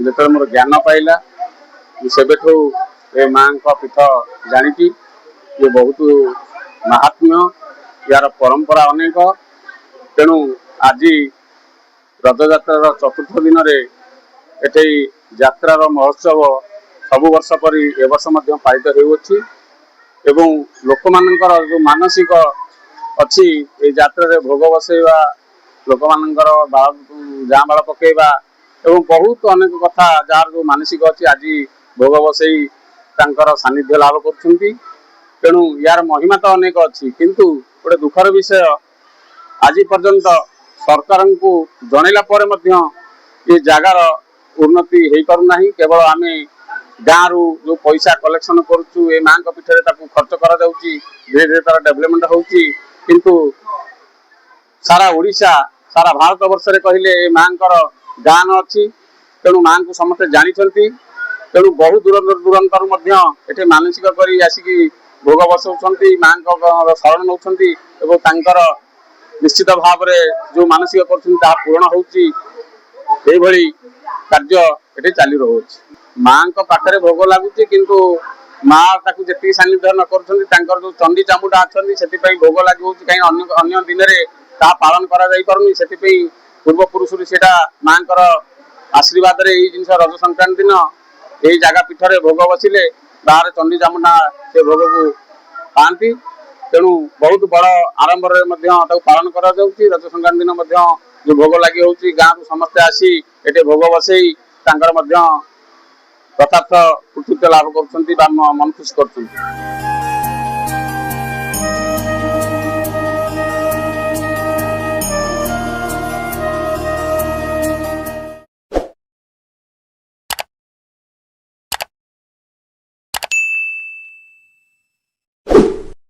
जो मोर ज्ञान पाइला सेबेठू ए माँ पीठ जानी ये बहुत महात्म्य यार परंपरा अनेक तेणु आज रथयात्रार चतुर्थ दिन एटे यात्रार महोत्सव सबु वर्ष पर ए वर्ष पालित होउछि एवं लोक मानकर जो मानसिक अच्छी ए यात्रा भोग बसैवा लोक मानकर जाँ बाड़ पकेवा एवं बहुत अनेक कथा जार जो मानसिक अच्छी आज भोग बसई तांकर सानिध्य लाभ कर तेणु यार महिमा तो अनेक अच्छी किंतु गोटे दुखर विषय आज पर्यंत सरकार को जनइला पर मध्य ये जगार उन्नति हो पारना केवल आम गाँव रु जो पैसा कलेक्शन करुचु ए माँ पीठे खर्च करा धीरे धीरे तार डेवलपमेंट होउची किंतु सारा ओडिशा सारा भारत वर्ष रे कहले ए माँ गान अच्छी तेणु माँ को समस्ते जानी तेणु बहुत दूर दूरांतर ये मानसिक करी आसिकी भोग बसौंट माँ शरण नौ निश्चित भाव जो मानसिक कर पूर्ण होउची कार्य ये चालू रोचे माँ पाखे भोग लगुच किंतु माँ जी सानिध्य न कर जो चंडी चामुंडा अच्छा से भोग लगे कहीं अन्य दिन में पालन कर पूर्व पुरुष माँ आशीर्वाद जिन रज संक्रांति दिन यही जगह पीठर भोग बसिले बाहर चंडी चामुंडा से भोग को पाती तेणु बहुत बड़ आरंभ पालन कर रज संक्रांति दिन जो भोग लगी होची गाँव समस्ते आसी ये भोग बसई यथार्थ कृतित्व लाभ कर मन खुश कर।